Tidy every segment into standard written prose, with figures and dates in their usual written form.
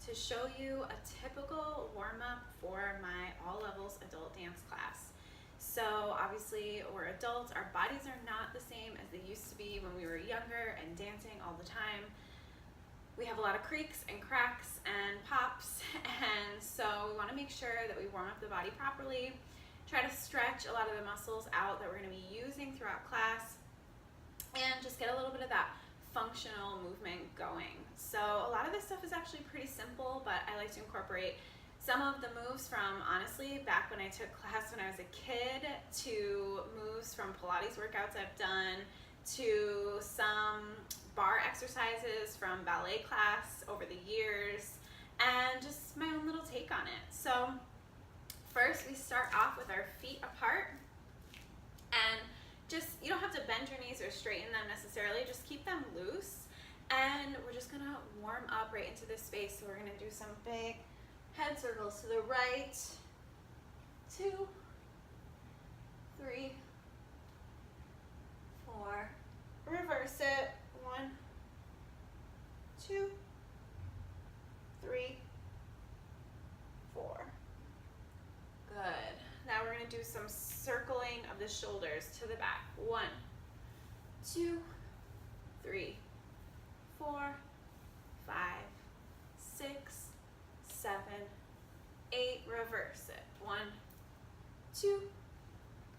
to show you a typical warm-up for my all levels adult dance class. So obviously we're adults, our bodies are not the same as they used to be when we were younger and dancing all the time. We have a lot of creaks and cracks and pops, and so we want to make sure that we warm up the body properly, try to stretch a lot of the muscles out that we're going to be using throughout class, and just get a little bit of that functional movement going. So a lot of this stuff is actually pretty simple, but I like to incorporate some of the moves from, honestly, back when I took class when I was a kid, to moves from Pilates workouts I've done, to some bar exercises from ballet class over the years, and just my own little take on it. So first we start off with our feet apart, and just, you don't have to bend your knees or straighten them necessarily, just keep them loose, and we're just gonna warm up right into this space. So we're gonna do some big head circles to the right, 2, 3, 4, reverse it, 1, 2, 3, 4. Good. Now we're going to do some circling of the shoulders to the back. 1, 2, 3, 4, 5, 6, 7, 8. Reverse it. 1, 2,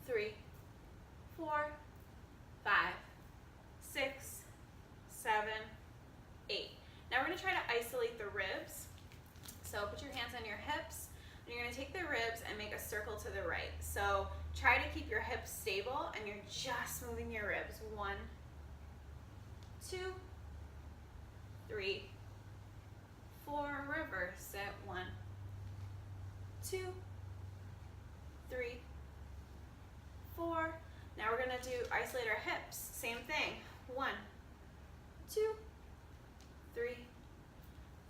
3, 4, 5, 6, 7, 8. Now we're going to try to isolate the ribs. So put your hands on your hips, and you're going to take the ribs and make a circle to the right. So try to keep your hips stable, and you're just moving your ribs. 1, 2, 3, 4. Reverse it. 1, 2, 3, 4. Now we're going to do isolate our hips. Same thing. 1, 2, 3,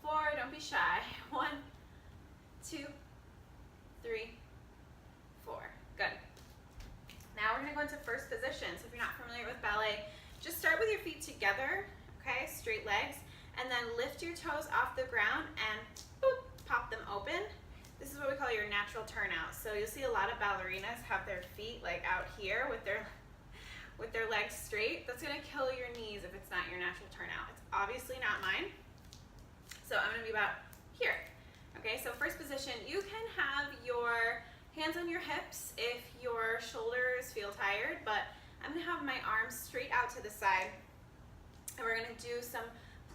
4. Don't be shy. 1, 2, 3, 4. Good. Now we're going to go into first position. So if you're not familiar with ballet, just start with your feet together, okay, straight legs, and then lift your toes off the ground and boop, pop them open. This is what we call your natural turnout. So you'll see a lot of ballerinas have their feet like out here with their legs straight. That's going to kill your knees if it's not your natural turnout. It's obviously not mine. So I'm going to be about here. Okay, so first position, you can have your hands on your hips if your shoulders feel tired, but I'm going to have my arms straight out to the side, and we're going to do some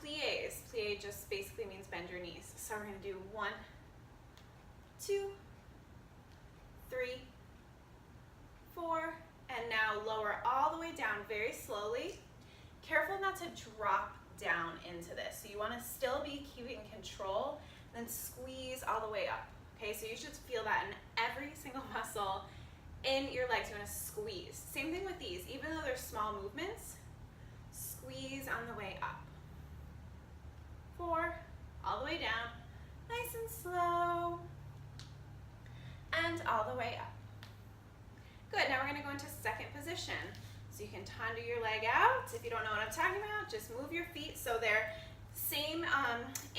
pliés. Plié just basically means bend your knees. So we're going to do 1, 2, 3, 4, and now lower all the way down very slowly. Careful not to drop down into this. So you want to still be keeping control, then squeeze all the way up. Okay, so you should feel that in every single muscle in your legs. You want to squeeze. Same thing with these. Even though they're small movements, squeeze on the way up. 4, all the way down, nice and slow, and all the way up. Good, now we're going to go into second position. So you can undo your leg out. If you don't know what I'm talking about, just move your feet so they're same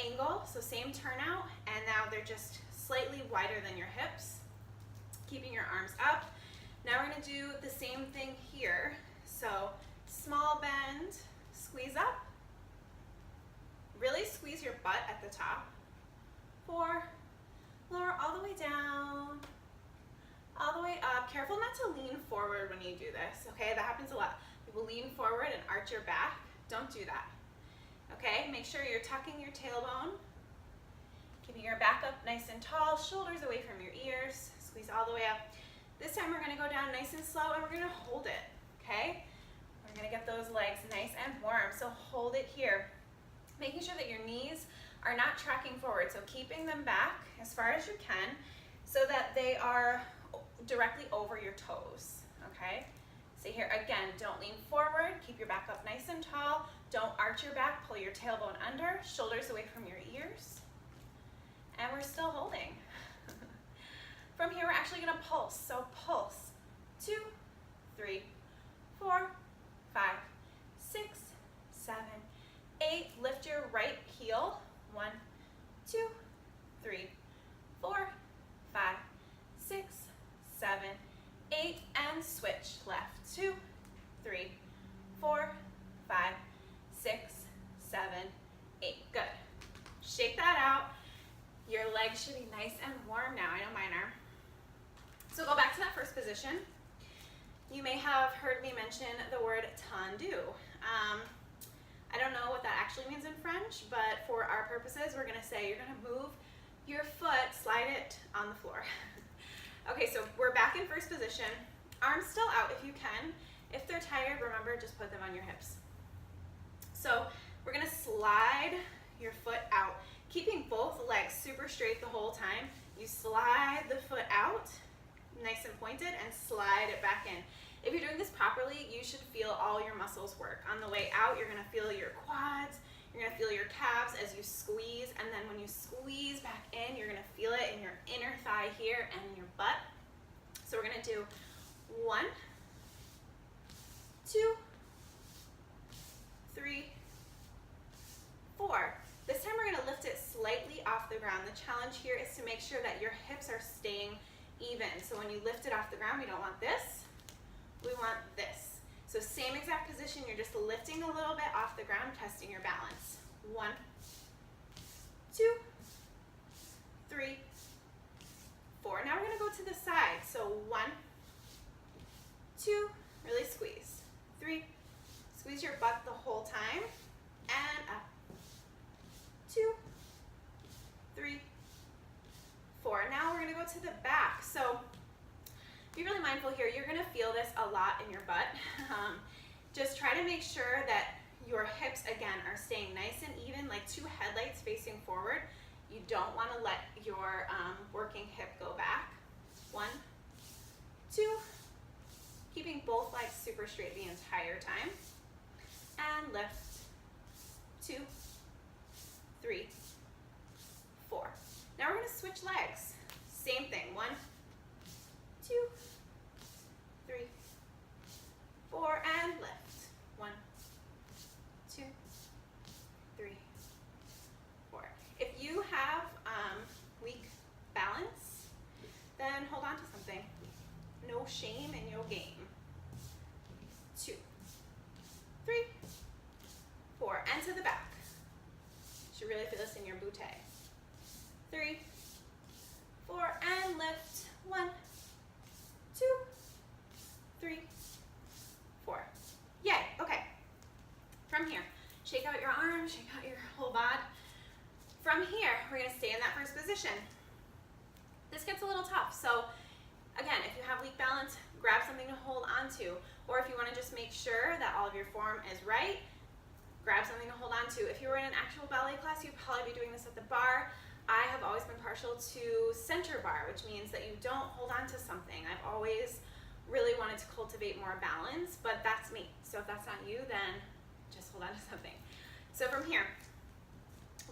angle, so same turnout, and now they're just slightly wider than your hips, keeping your arms up. Now we're going to do the same thing here. So small bend, squeeze up, really squeeze your butt at the top. 4, lower all the way down, all the way up. Careful not to lean forward when you do this, okay? That happens a lot. People lean forward and arch your back. Don't do that, okay? Make sure you're tucking your tailbone, keeping your back up nice and tall, shoulders away from your ears, squeeze all the way up. This time we're gonna go down nice and slow, and we're gonna hold it, okay? We're gonna get those legs nice and warm, so hold it here. Making sure that your knees are not tracking forward, so keeping them back as far as you can so that they are directly over your toes, okay? So here, again, don't lean forward, keep your back up nice and tall, don't arch your back, pull your tailbone under, shoulders away from your ears, and we're still holding. From here, we're actually gonna pulse, so pulse, 2, 3, 4, 5, 6, 7, 8. Lift your right heel, 1, 2, 3, 4, 5, 6, 7, 8, and switch. Left, 2, 3, 4, 5, 6, 7, 8. Good. Shake that out. Your legs should be nice and warm now. I know mine are. So go back to that first position. You may have heard me mention the word tendu. I don't know what that actually means in French, but for our purposes, we're going to say you're going to move your foot, slide it on the floor. Okay, so we're back in first position. Arms still out if you can. If they're tired, remember, just put them on your hips. So we're going to slide your foot out, keeping both legs super straight the whole time. You slide the foot out, nice and pointed, and slide it back in. If you're doing this properly, you should feel all your muscles work. On the way out, you're going to feel your quads, you're going to feel your calves as you squeeze, and then when you squeeze back in, you're going to feel it in your inner thigh here and your butt. So we're going to do 1, 2, 3, 4. This time we're going to lift it slightly off the ground. The challenge here is to make sure that your hips are staying even. So when you lift it off the ground, we don't want this. We want this. So same exact position, you're just lifting a little bit off the ground, testing your balance. 1, 2, 3, 4. Now we're going to go to the side. So 1, 2, really squeeze. 3, squeeze your butt the whole time, and up. 2, 3, 4. Now we're going to go to the back. So be really mindful here. You're going to feel this a lot in your butt. Just try to make sure that your hips, again, are staying nice and even, like 2 headlights facing forward. You don't want to let your working hip go back. 1, 2, keeping both legs super straight the entire time. And lift. 2, 3, 4. Now we're going to switch legs. Same thing. 1, 2, 3, 4, and lift. 1, 2, 3, 4. If you have weak balance, then hold on to something. No shame in your game. 2, 3, 4, and to the back. You should really feel this in your butte. 3, 4, and lift. 1, 2, 3, 4. Yay, okay. From here, shake out your arms, shake out your whole bod. From here, we're going to stay in that first position. This gets a little tough, so again, if you have weak balance, grab something to hold on to, or if you want to just make sure that all of your form is right, grab something to hold on to. If you were in an actual ballet class, you'd probably be doing this at the bar. I have always been partial to center bar, which means that you don't hold on to something. I've always really wanted to cultivate more balance, but that's me. So if that's not you, then just hold on to something. So from here,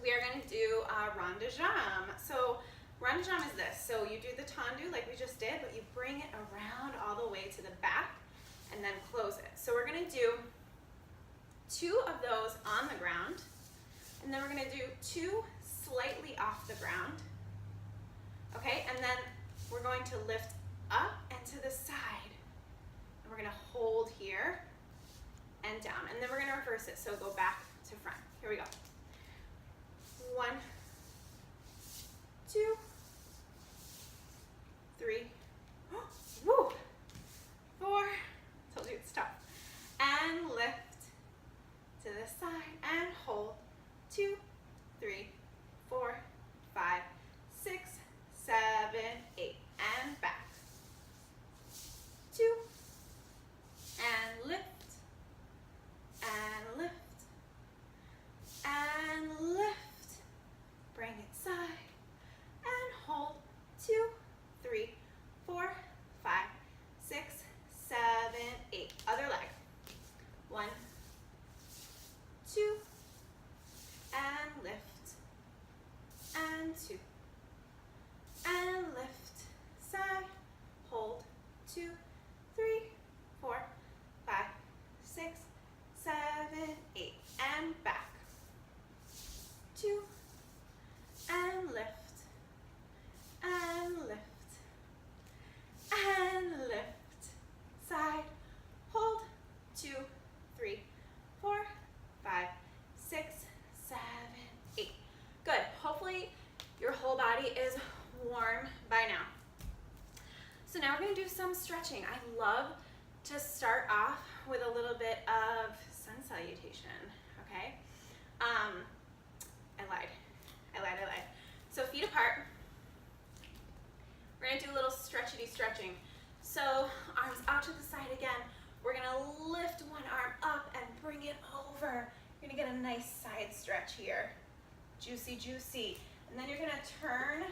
we are going to do rond de jambe. So rond de jambe is this. So you do the tendu like we just did, but you bring it around all the way to the back and then close it. So we're going to do 2 of those on the ground, and then we're going to do 2 slightly off the ground. Okay, and then we're going to lift up and to the side. And we're going to hold here and down. And then we're going to reverse it. So go back to front. Here we go. 1, 2, 3, woo, 4, told you it's tough. And lift to the side and hold. 2, 3, 4, 5, 6, 7, 8, and back. 2, and lift, and lift, and lift. Bring it side, and hold. 2, 3, 4, 5, 6, 7, 8. Other leg. 1, 2, and lift. body is warm by now. So now we're going to do some stretching. I love to start off with a little bit of sun salutation, okay? I lied. So feet apart. We're going to do a little stretching. So arms out to the side again. We're going to lift one arm up and bring it over. You're going to get a nice side stretch here. Juicy. And then you're going to turn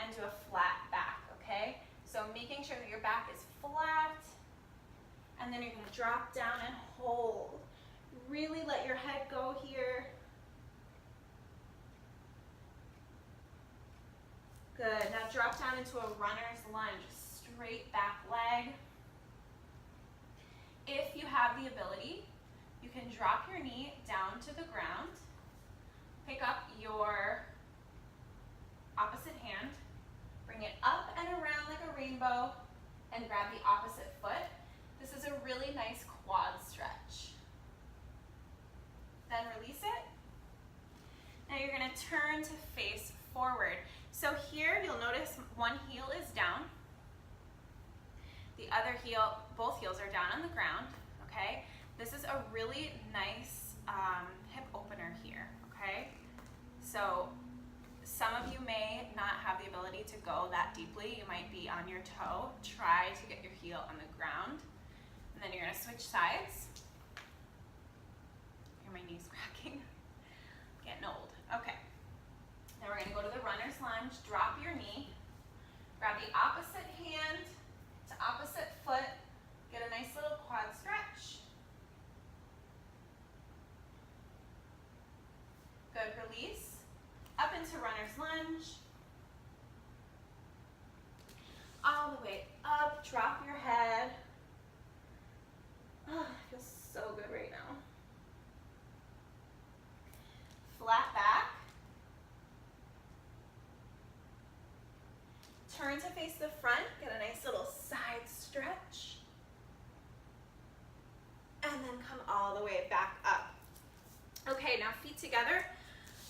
and do a flat back, okay? So making sure that your back is flat, and then you're going to drop down and hold. Really let your head go here. Good. Now drop down into a runner's lunge, straight back leg. If you have the ability, you can drop your knee down to the ground, pick up your opposite hand, bring it up and around like a rainbow, and grab the opposite foot. This is a really nice quad stretch. Then release it. Now you're going to turn to face forward. So here you'll notice one heel is down. The other heel, both heels are down on the ground, okay? This is a really nice hip opener here, okay? So some of you may not have the ability to go that deeply. You might be on your toe. Try to get your heel on the ground. And then you're going to switch sides. Hear my knees cracking. Getting old. Okay. Then we're going to go to the runner's lunge. Drop your knee. Grab the opposite hand to opposite foot. Get a nice little quad stretch. Good. Release. Up into runner's lunge. All the way up. Drop your head. Oh, it feels so good right now. Flat back. Turn to face the front. Get a nice little side stretch. And then come all the way back up. Okay, now feet together.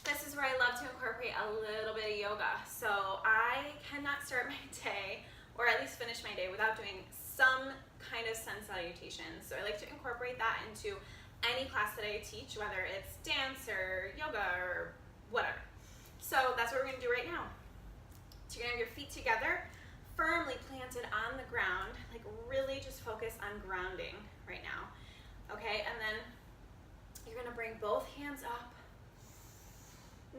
This is where I love to incorporate a little bit of yoga. So I cannot start my day, or at least finish my day, without doing some kind of sun salutation. So I like to incorporate that into any class that I teach, whether it's dance or yoga or whatever. So that's what we're going to do right now. So you're going to have your feet together, firmly planted on the ground, like really just focus on grounding right now. Okay, and then you're going to bring both hands up.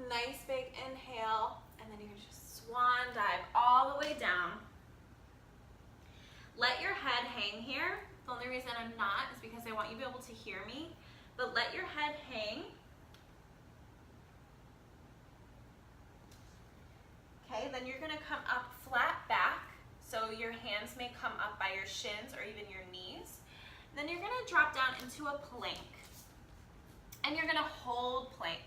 Nice big inhale, and then you're going to just swan dive all the way down. Let your head hang here. The only reason I'm not is because I want you to be able to hear me, but let your head hang. Okay, then you're going to come up flat back, so your hands may come up by your shins or even your knees. Then you're going to drop down into a plank, and you're going to hold plank.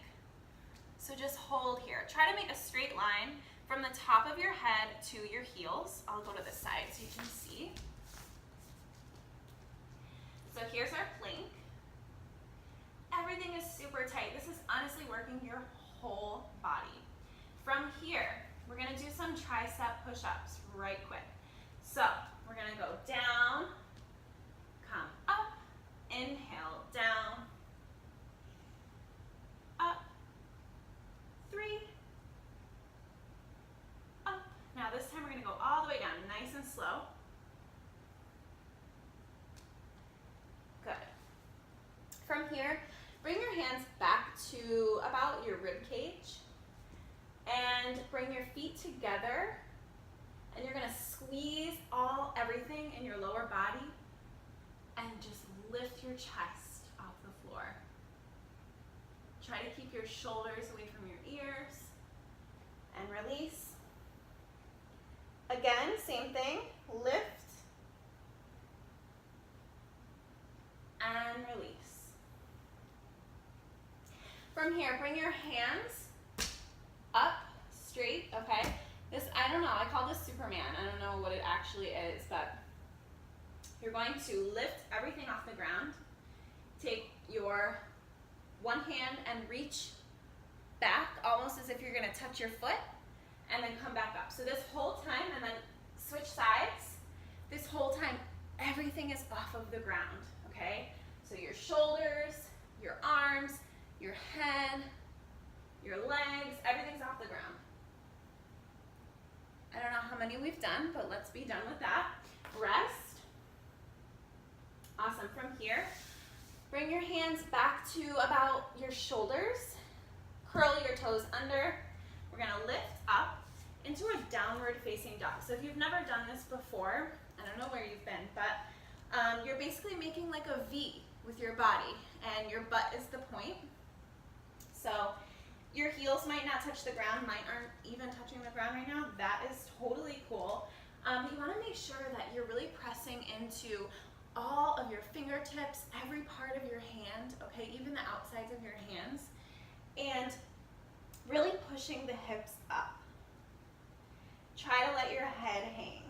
So just hold here. Try to make a straight line from the top of your head to your heels. I'll go to the side so you can see. So here's our plank. Everything is super tight. This is honestly working your whole body. From here, we're going to do some tricep push-ups right quick. So we're going to go down, come up, inhale, down, up, 3, up. Now this time we're going to go all the way down, nice and slow. Good. From here, bring your hands back to about your rib cage and bring your feet together, and you're going to squeeze everything in your lower body and just lift your chest off the floor. Try to keep your shoulders away from your ears and release. Again, same thing, lift and release. From here, bring your hands up straight, okay? This, I don't know, I call this Superman. I don't know what it actually is, but you're going to lift everything off the ground. Take your one hand and reach back, almost as if you're gonna touch your foot. and then come back up. So this whole time, and then switch sides, this whole time, everything is off of the ground, okay? So your shoulders, your arms, your head, your legs, everything's off the ground. I don't know how many we've done, but let's be done with that. Rest. Awesome. From here, bring your hands back to about your shoulders. Curl your toes under. We're going to lift up into a downward facing dog. So if you've never done this before, I don't know where you've been, but you're basically making like a V with your body, and your butt is the point. So your heels might not touch the ground. Mine aren't even touching the ground right now. That is totally cool. You want to make sure that you're really pressing into all of your fingertips, every part of your hand, okay, even the outsides of your hands, and really pushing the hips up. Try to let your head hang.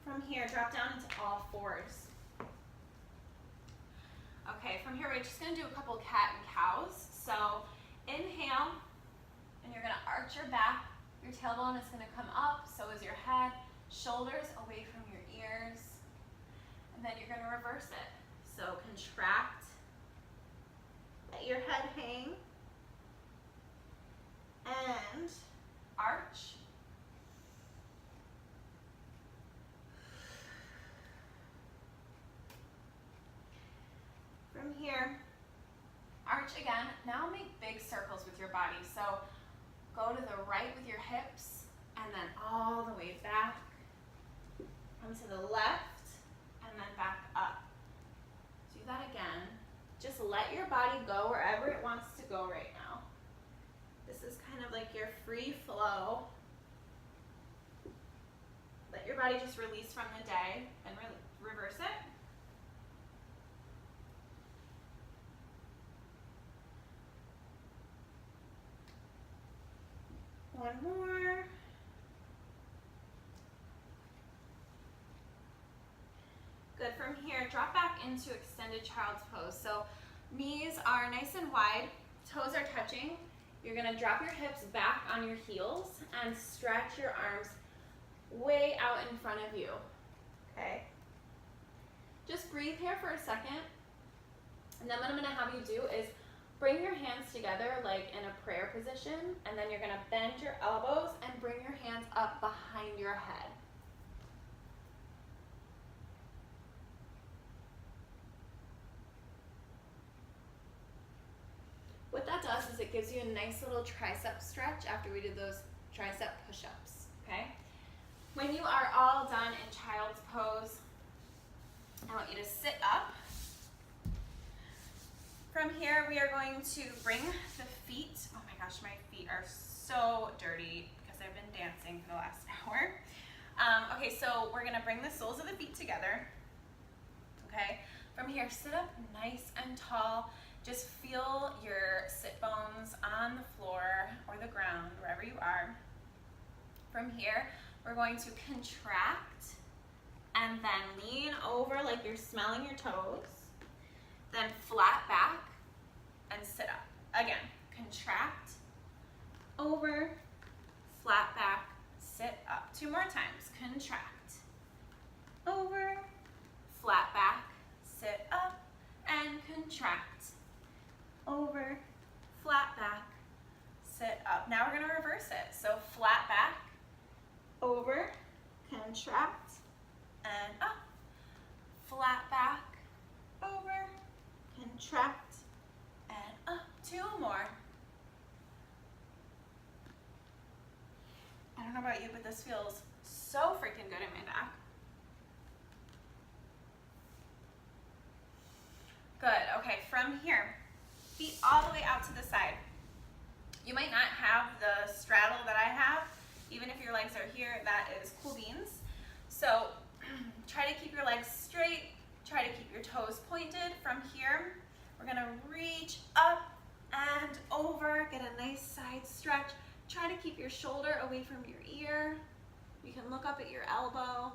From here, drop down into all fours. Okay, from here, we're just going to do a couple cat and cows. So inhale, and you're going to arch your back. Your tailbone is going to come up, so is your head. Shoulders away from your ears. And then you're going to reverse it. So contract, let your head hang, and arch. From here, arch again. Now make big circles with your body. So go to the right with your hips, and then all the way back. Come to the left, and then back up. Do that again. Just let your body go wherever it wants to go right now. This is kind of like your free flow. Let your body just release from the day and reverse it. One more. Good. From here, drop back into extended child's pose. So knees are nice and wide, toes are touching. You're going to drop your hips back on your heels and stretch your arms way out in front of you. Okay? Just breathe here for a second. And then what I'm going to have you do is bring your hands together like in a prayer position, and then you're going to bend your elbows and bring your hands up behind your head. What that does is it gives you a nice little tricep stretch after we did those tricep push-ups, okay? When you are all done in child's pose, I want you to sit up. From here, we are going to bring the feet, oh my gosh, my feet are so dirty because I've been dancing for the last hour. Okay, so we're gonna bring the soles of the feet together, okay? From here, sit up nice and tall. Just feel your sit bones on the floor or the ground, wherever you are. From here, we're going to contract and then lean over like you're smelling your toes. Then flat back and sit up. Again, contract, over, flat back, sit up. 2 more times. Contract, over, flat back, sit up, and contract. Over, flat back, sit up. Now we're going to reverse it. So flat back, over, contract, and up. Flat back, over, contract, and up. 2 more. I don't know about you, but this feels so freaking good in my back. Good. Okay, from here, feet all the way out to the side. You might not have the straddle that I have. Even if your legs are here, that is cool beans. So try to keep your legs straight. Try to keep your toes pointed. From here, we're gonna reach up and over, get a nice side stretch. Try to keep your shoulder away from your ear. You can look up at your elbow.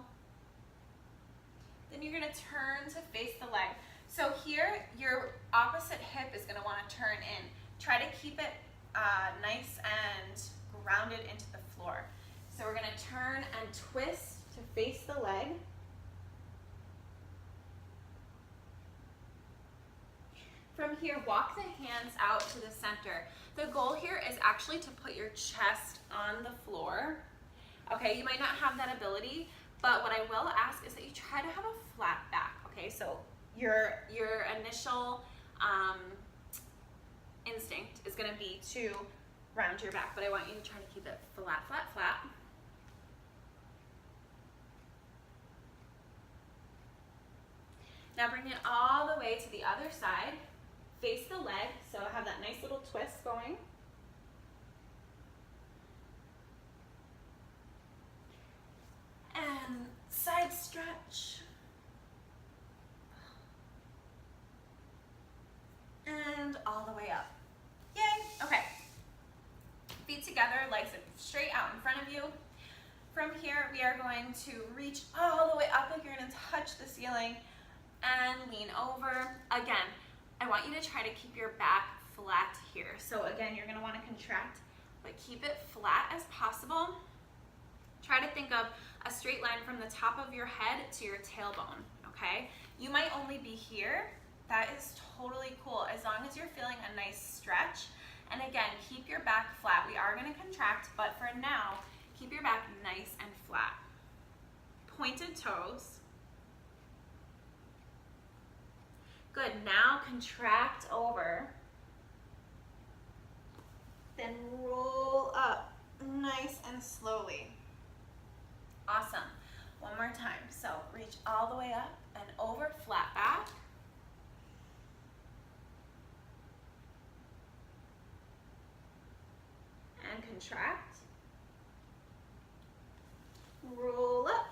Then you're gonna turn to face the leg. So here, your opposite hip is gonna wanna turn in. Try to keep it nice and grounded into the floor. So we're gonna turn and twist to face the leg. From here, walk the hands out to the center. The goal here is actually to put your chest on the floor. Okay, you might not have that ability, but what I will ask is that you try to have a flat back. Okay, so your initial instinct is gonna be to round your back, but I want you to try to keep it flat, flat, flat. Now bring it all the way to the other side. Face the leg, so have that nice little twist going. And side stretch. And all the way up. Yay, okay. Feet together, legs straight out in front of you. From here, we are going to reach all the way up like you're gonna touch the ceiling and lean over. Again, I want you to try to keep your back flat here. So again, you're gonna wanna contract, but keep it flat as possible. Try to think of a straight line from the top of your head to your tailbone, okay? You might only be here. That is totally cool, as long as you're feeling a nice stretch. And again, keep your back flat. We are gonna contract, but for now, keep your back nice and flat. Pointed toes. Good, now contract over. Then roll up, nice and slowly. Awesome, one more time. So reach all the way up and over, flat back. And contract. Roll up.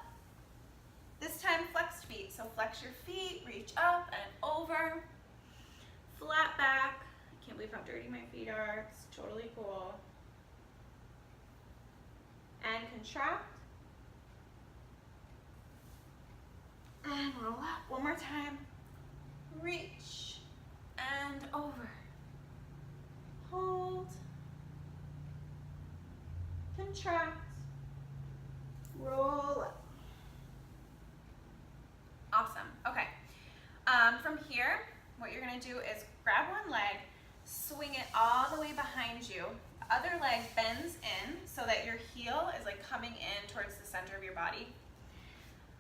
This time flexed feet, so flex your feet, reach up and over, flat back. I can't believe how dirty my feet are, it's totally cool. And contract. And roll up, one more time. Reach and over. Hold. Contract. Roll up. Awesome, okay. From here, what you're gonna do is grab one leg, swing it all the way behind you. The other leg bends in so that your heel is like coming in towards the center of your body.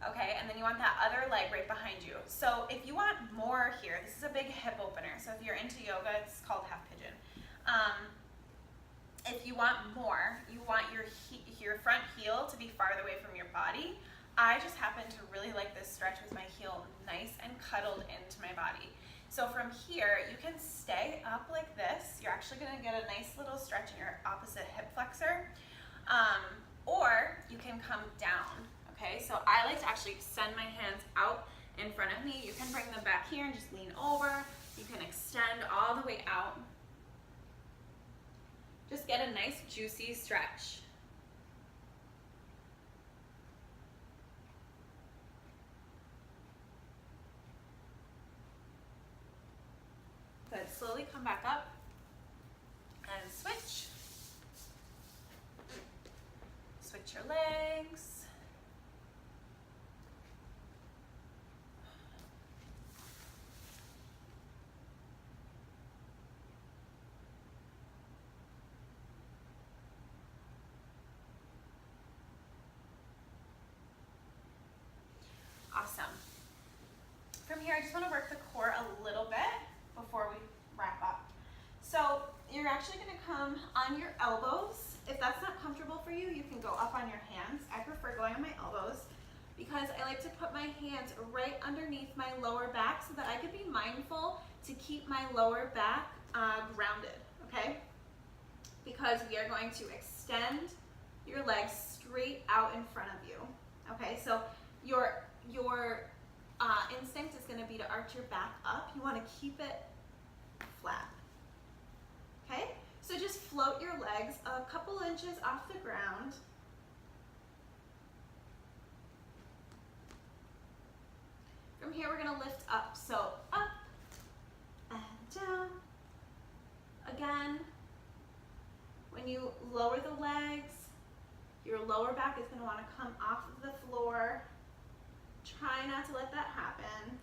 Okay, and then you want that other leg right behind you. So if you want more here, this is a big hip opener. So if you're into yoga, it's called half pigeon. If you want more, you want your front heel to be farther away from your body. I just happen to really like this stretch with my heel nice and cuddled into my body. So from here, you can stay up like this. You're actually gonna get a nice little stretch in your opposite hip flexor. Or you can come down, okay? So I like to actually extend my hands out in front of me. You can bring them back here and just lean over. You can extend all the way out. Just get a nice juicy stretch. Good, slowly come back up and switch. Switch your legs. Awesome. From here, I just want to work the core a little bit before we wrap up. So you're actually going to come on your elbows. If that's not comfortable for you, you can go up on your hands. I prefer going on my elbows because I like to put my hands right underneath my lower back so that I could be mindful to keep my lower back grounded, okay? Because we are going to extend your legs straight out in front of you, okay? So your instinct is going to be to arch your back up. You want to keep it flat. Okay? So just float your legs a couple inches off the ground. From here, we're gonna lift up. So up and down. Again, when you lower the legs, your lower back is gonna wanna come off of the floor. Try not to let that happen.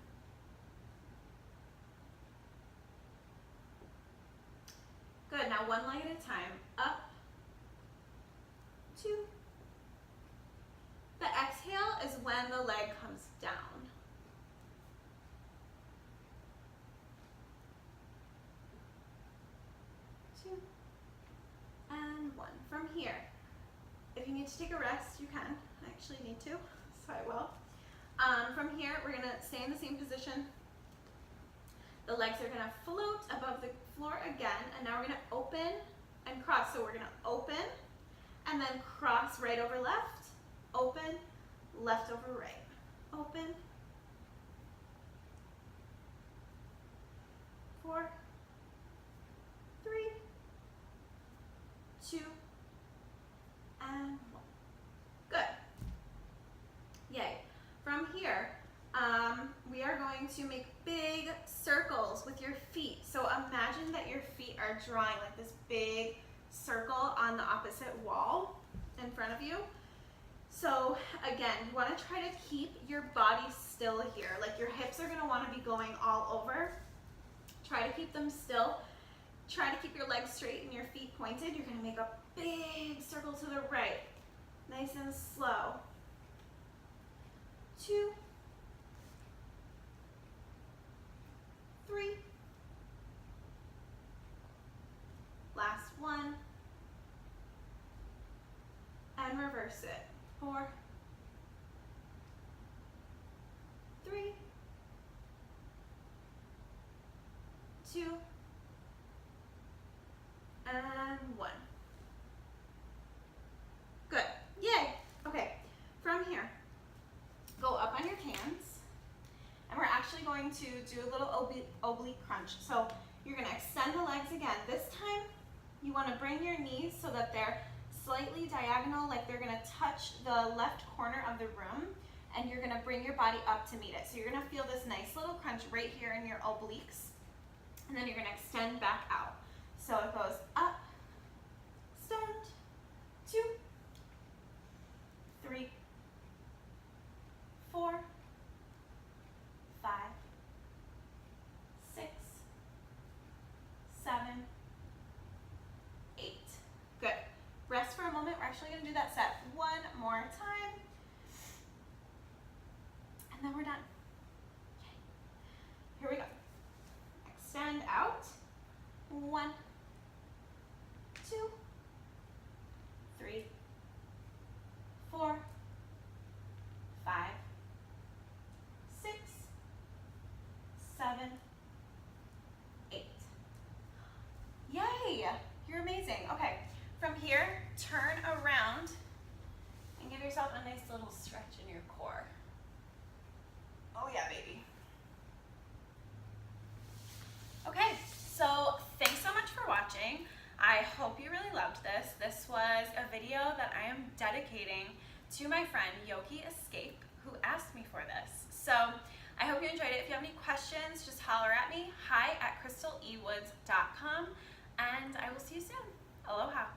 Good, now one leg at a time. Up, 2. The exhale is when the leg comes down. 2, and 1. From here, if you need to take a rest, you can. I actually need to, so I will. From here, we're gonna stay in the same position. The legs are gonna float above the floor again, and now we're gonna open and cross. So we're gonna open and then cross right over left, open, left over right, open, 4, 3, 2, and 1. Good. Yay. From here, we are going to make big circles with your feet. So imagine that your feet are drawing like this big circle on the opposite wall in front of you. So again, you want to try to keep your body still here. Like your hips are going to want to be going all over. Try to keep them still. Try to keep your legs straight and your feet pointed. You're going to make a big circle to the right. Nice and slow. 2, 3, last 1, and reverse it. 4, 3, 2, and 1. Good. Yay. Okay. From here, go up on your hands, and we're actually going to do a little oblique crunch. So you're going to extend the legs again. This time, you want to bring your knees so that they're slightly diagonal, like they're going to touch the left corner of the room, and you're going to bring your body up to meet it. So you're going to feel this nice little crunch right here in your obliques, and then you're going to extend back out. So it goes up, extend, 2, 3, 4, 5, 6, 7, 8. Good. Rest for a moment. We're actually going to do that set one more time. And then we're done. Okay. Here we go. Extend out. 1, 2, 3, 4, 5, 6, 7, 8. Yay! You're amazing. Okay, from here, turn around and give yourself a nice little stretch in your core. Oh yeah, baby. Okay, so thanks so much for watching. I hope you really loved this. This was a video that I am dedicating to my friend Yogi Escape, who asked me for this. So I hope you enjoyed it. If you have any questions, just holler at me, hi@crystalewoods.com, and I will see you soon. Aloha.